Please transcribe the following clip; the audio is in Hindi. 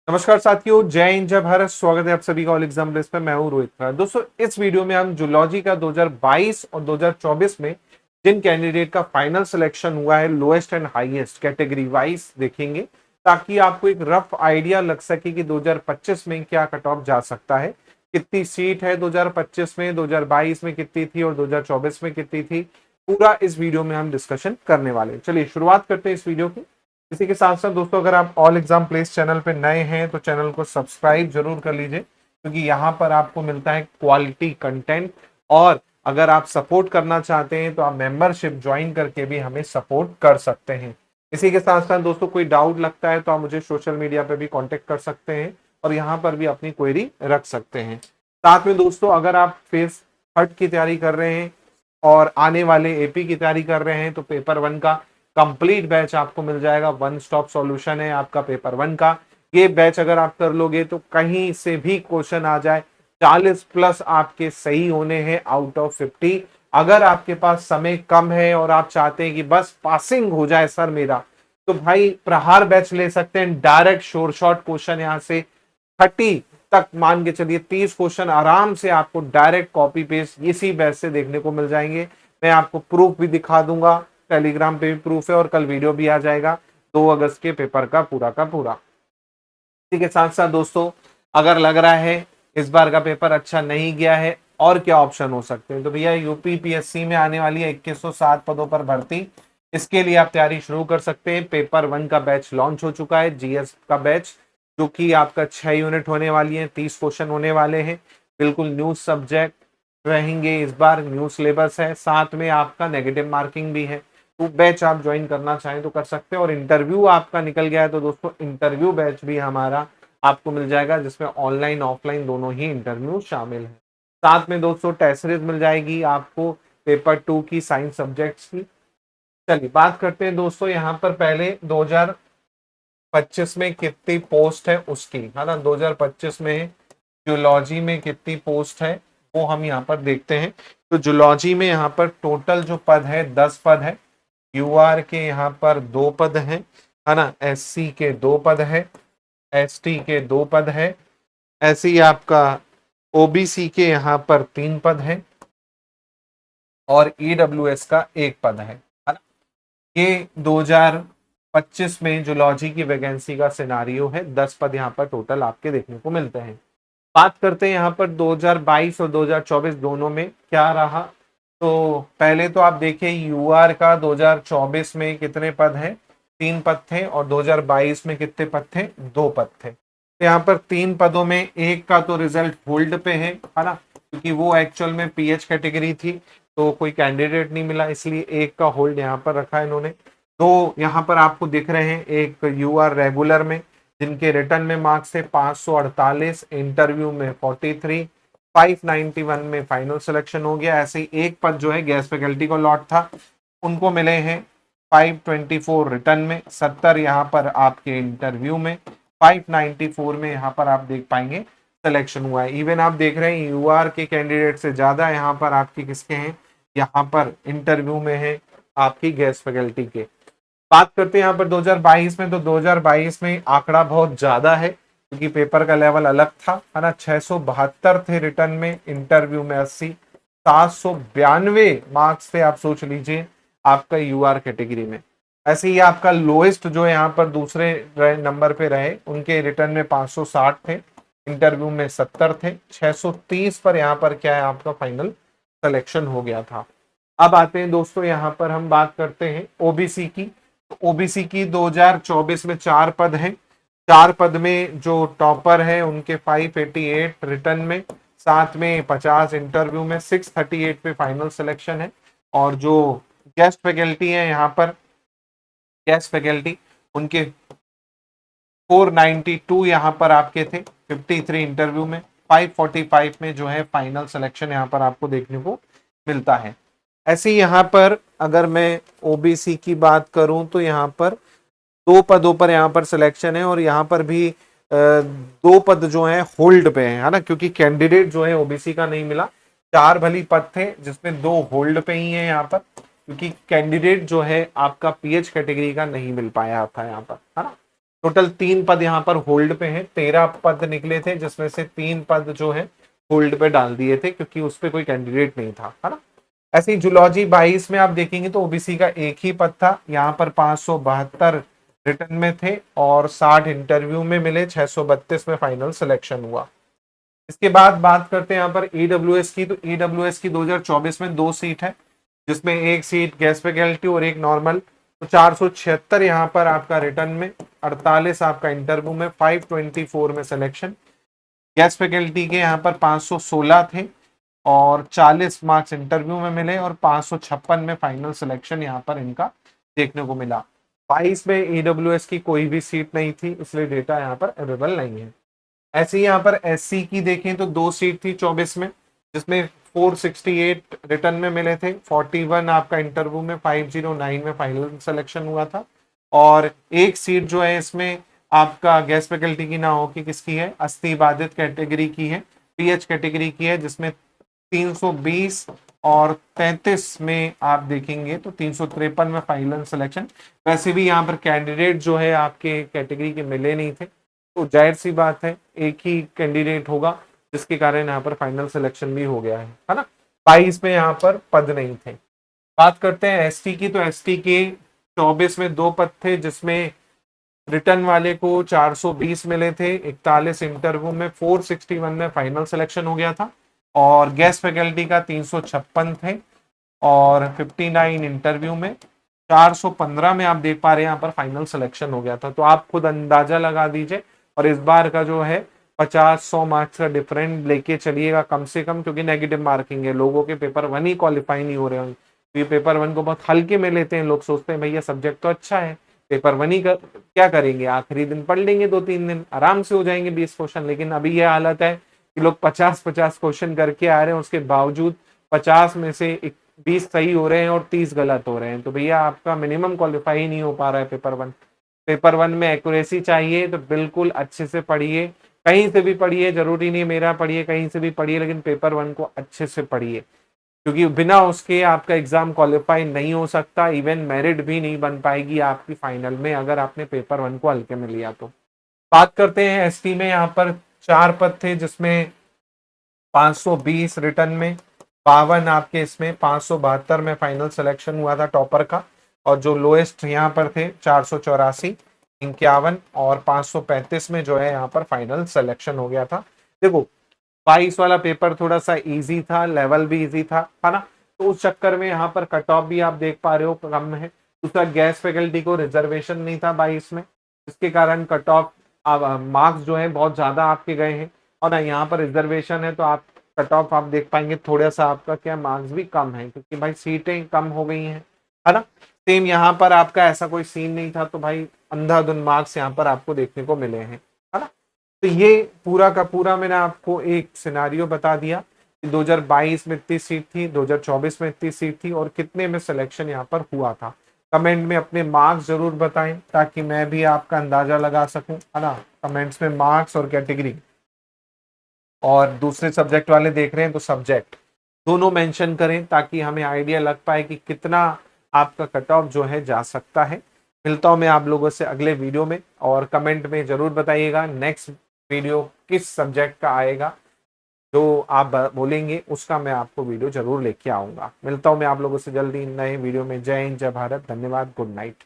नमस्कार साथियों, जय हिंद जय भारत। स्वागत है आप सभी का ऑल एग्जाम प्लेस पे। मैं हूं रोहित खन्ना। दोस्तों, इस वीडियो में हम जूलॉजी का 2022 और 2024 में जिन कैंडिडेट का फाइनल सिलेक्शन हुआ है lowest and highest category wise देखेंगे, ताकि आपको एक रफ आइडिया लग सके कि 2025 में क्या कट ऑफ जा सकता है, कितनी सीट है 2025 में, 2022 में कितनी थी और 2024 में कितनी थी। पूरा इस वीडियो में हम डिस्कशन करने वाले हैं। चलिए शुरुआत करते हैं इस वीडियो की। इसी के साथ साथ दोस्तों, अगर आप ऑल एग्जाम प्लेस चैनल पे नए हैं तो चैनल को सब्सक्राइब जरूर कर लीजिए, क्योंकि यहाँ पर आपको मिलता है क्वालिटी कंटेंट। और अगर आप सपोर्ट करना चाहते हैं तो आप मेंबरशिप ज्वाइन करके भी हमें सपोर्ट कर सकते हैं। इसी के साथ साथ दोस्तों, कोई डाउट लगता है तो आप मुझे सोशल मीडिया पे भी कांटेक्ट कर सकते हैं और यहाँ पर भी अपनी क्वेरी रख सकते हैं। साथ में दोस्तों, अगर आप फेस फट की तैयारी कर रहे हैं और आने वाले एपी की तैयारी कर रहे हैं तो पेपर वन का कंप्लीट बैच आपको मिल जाएगा। वन स्टॉप सॉल्यूशन है आपका पेपर वन का। ये बैच अगर आप कर लोगे तो कहीं से भी क्वेश्चन आ जाए, 40 प्लस आपके सही होने हैं आउट ऑफ 50। अगर आपके पास समय कम है और आप चाहते हैं कि बस पासिंग हो जाए सर मेरा, तो भाई प्रहार बैच ले सकते हैं। डायरेक्ट शोर शॉर्ट क्वेश्चन यहाँ से 30 तक, मान के चलिए 30 क्वेश्चन आराम से आपको डायरेक्ट कॉपी पेस्ट इसी बैच से देखने को मिल जाएंगे। मैं आपको प्रूफ भी दिखा दूंगा, टेलीग्राम पे भी प्रूफ है और कल वीडियो भी आ जाएगा 2 अगस्त के पेपर का पूरा। इसी के साथ साथ दोस्तों, अगर लग रहा है इस बार का पेपर अच्छा नहीं गया है और क्या ऑप्शन हो सकते हैं, तो भैया यूपी पीएससी में आने वाली है 2107 पदों पर भर्ती। इसके लिए आप तैयारी शुरू कर सकते हैं। पेपर वन का बैच लॉन्च हो चुका है, जीएस का बैच, जो कि आपका 6 यूनिट होने वाली है, 30 क्वेश्चन होने वाले हैं। बिल्कुल न्यूज सब्जेक्ट रहेंगे इस बार, न्यू सिलेबस है, साथ में आपका नेगेटिव मार्किंग भी है। तो बैच आप ज्वाइन करना चाहें तो कर सकते हैं। और इंटरव्यू आपका निकल गया है तो दोस्तों, इंटरव्यू बैच भी हमारा आपको मिल जाएगा, जिसमें ऑनलाइन ऑफलाइन दोनों ही इंटरव्यू शामिल है। साथ में दोस्तों टेस्ट सीरीज मिल जाएगी आपको पेपर 2 की साइंस सब्जेक्ट्स की। चलिए बात करते हैं दोस्तों, यहाँ पर पहले 2025 में कितनी पोस्ट है उसकी, है ना। 2025 में जूलॉजी में कितनी पोस्ट है वो हम यहाँ पर देखते हैं। तो जूलॉजी में यहाँ पर टोटल जो पद है 10 पद है। यूआर के यहाँ पर 2 पद हैं, है ना। एससी के 2 पद है, एसटी के 2 पद है, ऐसे ही आपका ओबीसी के यहाँ पर 3 पद है और ईडब्ल्यूएस का 1 पद है ना। ये 2025 में जूलॉजी की वैकेंसी का सिनारियो है। 10 पद यहाँ पर टोटल आपके देखने को मिलते हैं। बात करते हैं यहाँ पर 2022 और 2024 दोनों में क्या रहा। तो पहले तो आप देखिए यूआर का 2024 में कितने पद हैं, 3 पद थे, और 2022 में कितने पद थे, 2 पद थे। तो यहाँ पर 3 पदों में एक का तो रिजल्ट होल्ड पे है ना, क्योंकि वो एक्चुअल में पीएच कैटेगरी थी तो कोई कैंडिडेट नहीं मिला, इसलिए एक का होल्ड यहाँ पर रखा है इन्होंने। तो यहाँ पर आपको दिख रहे हैं एक यूआर रेगुलर में, जिनके रिटर्न में मार्क्स थे 548, इंटरव्यू में 43, 591 में फाइनल सिलेक्शन हो गया। ऐसे ही एक पद जो है गैस फैकल्टी को लॉट था, उनको मिले हैं 524 रिटर्न में, 70 यहाँ पर आपके इंटरव्यू में, 594 में यहाँ पर आप देख पाएंगे सिलेक्शन हुआ है। इवन आप देख रहे हैं यूआर के कैंडिडेट से ज्यादा यहाँ पर आपके किसके हैं, यहाँ पर इंटरव्यू में है आपकी गैस फैकल्टी के। बात करते हैं यहाँ पर 2022 में, तो 2022 में आंकड़ा बहुत ज्यादा है क्योंकि पेपर का लेवल अलग था, है ना। 672 थे रिटर्न में, इंटरव्यू में 80, 792 मार्क्स थे, आप सोच लीजिए आपका यूआर कैटेगरी में। ऐसे ही आपका लोएस्ट जो है यहाँ पर दूसरे नंबर पे रहे, उनके रिटर्न में 560 थे, इंटरव्यू में 70 थे, 630 पर यहाँ पर क्या है आपका फाइनल सिलेक्शन हो गया था। अब आते हैं दोस्तों, यहाँ पर हम बात करते हैं ओबीसी की। ओबीसी की 2024 में 4 पद हैं। 4 पद में जो टॉपर है उनके 588 रिटर्न में, साथ में 50 इंटरव्यू में, 638 पे फाइनल सिलेक्शन है। और जो गेस्ट फैकल्टी है यहाँ पर, गेस्ट फैकल्टी उनके 492 यहाँ पर आपके थे, 53 इंटरव्यू में, 545 में जो है फाइनल सिलेक्शन यहाँ पर आपको देखने को मिलता है। ऐसे ही यहाँ पर अगर मैं ओबीसी की बात करूं तो यहाँ पर 2 पदों पर यहाँ पर सिलेक्शन है और यहाँ पर भी 2 पद जो है होल्ड पे है ना, क्योंकि कैंडिडेट जो है ओबीसी का नहीं मिला। 4 भली पद थे जिसमें 2 होल्ड पे ही है यहाँ पर, क्योंकि कैंडिडेट जो है आपका पीएच कैटेगरी का नहीं मिल पाया था यहाँ पर, है ना। टोटल 3 पद यहाँ पर होल्ड पे हैं, 13 पद निकले थे जिसमें से 3 पद जो है होल्ड पे डाल दिए थे क्योंकि उस पे कोई कैंडिडेट नहीं था, है ना। ऐसे ही जूलॉजी 22 में आप देखेंगे तो ओबीसी का एक ही पद था, यहाँ पर 572 रिटर्न में थे और 60 इंटरव्यू में मिले, 632 में फाइनल सिलेक्शन हुआ। इसके बाद बात करते हैं यहाँ पर ईडब्ल्यूएस की। तो ईडब्ल्यूएस की 2024 में 2 सीट है जिसमें एक सीट गेस्ट फैकल्टी और एक नॉर्मल। तो 476 यहाँ पर आपका रिटर्न में, 48 आपका इंटरव्यू में, 524 में सिलेक्शन। गेस्ट फैकल्टी के यहाँ पर 516 थे और 40 मार्क्स इंटरव्यू में मिले और 556 में फाइनल सिलेक्शन यहाँ पर इनका देखने को मिला। 22 में ईडब्ल्यूएस की कोई भी सीट नहीं थी इसलिए डेटा यहाँ पर अवेलेबल नहीं है। ऐसे ही यहाँ पर एससी की देखें तो 2 सीट थी 24 में जिसमें 468 रिटर्न में मिले थे, 41 आपका इंटरव्यू में, 509 में फाइनल सिलेक्शन हुआ था। और एक सीट जो है इसमें आपका गेस्ट फैकल्टी की ना हो कि किसकी है, अस्थि बाधित कैटेगरी की है, पीएच कैटेगरी की है, जिसमें 320 और 33 में आप देखेंगे तो 353 में फाइनल सिलेक्शन। वैसे भी यहाँ पर कैंडिडेट जो है आपके कैटेगरी के मिले नहीं थे, तो जाहिर सी बात है एक ही कैंडिडेट होगा जिसके कारण यहाँ पर फाइनल सिलेक्शन भी हो गया है ना। 22 में यहाँ पर पद नहीं थे। बात करते हैं एसटी की। तो एसटी के 24 में 2 पद थे जिसमें रिटर्न वाले को 420 मिले थे, 41 इंटरव्यू में, 461 में फाइनल सिलेक्शन हो गया था। और गेस्ट फैकल्टी का 356 थे और 59 इंटरव्यू में, 415 में आप देख पा रहे हैं यहाँ पर फाइनल सिलेक्शन हो गया था। तो आप खुद अंदाजा लगा दीजिए और इस बार का जो है 50-100 मार्क्स का डिफरेंट लेके चलिएगा कम से कम, क्योंकि नेगेटिव मार्किंग है, लोगों के पेपर 1 ही क्वालिफाई नहीं हो रहे होंगे। तो ये पेपर 1 को बहुत हल्के में लेते हैं लोग, सोचते हैं भैया सब्जेक्ट तो अच्छा है, पेपर 1 ही क्या करेंगे, आखिरी दिन पढ़ लेंगे 2-3 दिन आराम से हो जाएंगे 20 क्वेश्चन। लेकिन अभी ये हालत है कि लोग 50-50 क्वेश्चन करके आ रहे हैं, उसके बावजूद 50 में से 20 सही हो रहे हैं और 30 गलत हो रहे हैं। तो भैया आपका मिनिमम क्वालिफाई ही नहीं हो पा रहा है पेपर 1। पेपर 1 में एक्यूरेसी चाहिए तो बिल्कुल अच्छे से पढ़िए, कहीं से भी पढ़िए, जरूरी नहीं मेरा पढ़िए, कहीं से भी पढ़िए, लेकिन पेपर 1 को अच्छे से पढ़िए, क्योंकि बिना उसके आपका एग्जाम क्वालिफाई नहीं हो सकता, इवन मेरिट भी नहीं बन पाएगी आपकी फाइनल में अगर आपने पेपर 1 को हल्के में लिया तो। बात करते हैं एसटी में। यहाँ पर 4 पद थे जिसमें 520 रिटर्न में, 52 आपके इसमें, 572 में फाइनल सिलेक्शन हुआ था टॉपर का। और जो लोएस्ट यहाँ पर थे 484, 51 और 535 में जो है यहाँ पर फाइनल सिलेक्शन हो गया था। देखो 22 वाला पेपर थोड़ा सा इजी था, लेवल भी इजी था, है ना। तो उस चक्कर में यहाँ पर कट ऑफ भी आप देख पा रहे हो कम है। दूसरा गेस्ट फैकल्टी को रिजर्वेशन नहीं था 22 में, जिसके कारण कट ऑफ मार्क्स जो है बहुत ज्यादा आपके गए हैं। और ना यहाँ पर रिजर्वेशन है तो आप कट ऑफ आप देख पाएंगे थोड़ा सा आपका क्या मार्क्स भी कम है, क्योंकि भाई सीटें कम हो गई हैं, है ना। सेम यहाँ पर आपका ऐसा कोई सीन नहीं था, तो भाई अंधाधुंध मार्क्स यहाँ पर आपको देखने को मिले हैं, है ना। तो ये पूरा का पूरा मैंने आपको एक सिनारियो बता दिया कि 2022 में इतनी सीट थी, 2024 में इतनी सीट थी और कितने में सिलेक्शन यहाँ पर हुआ था। कमेंट में अपने मार्क्स जरूर बताएं ताकि मैं भी आपका अंदाजा लगा सकूं, है ना। कमेंट्स में मार्क्स और कैटेगरी, और दूसरे सब्जेक्ट वाले देख रहे हैं तो सब्जेक्ट दोनों मेंशन करें ताकि हमें आइडिया लग पाए कि कितना आपका कट ऑफ जो है जा सकता है। मिलता हूं मैं आप लोगों से अगले वीडियो में, और कमेंट में जरूर बताइएगा नेक्स्ट वीडियो किस सब्जेक्ट का आएगा, जो आप बोलेंगे उसका मैं आपको वीडियो जरूर लेके आऊंगा। मिलता हूं मैं आप लोगों से जल्दी नए वीडियो में। जय हिंद, जय भारत, धन्यवाद, गुड नाइट।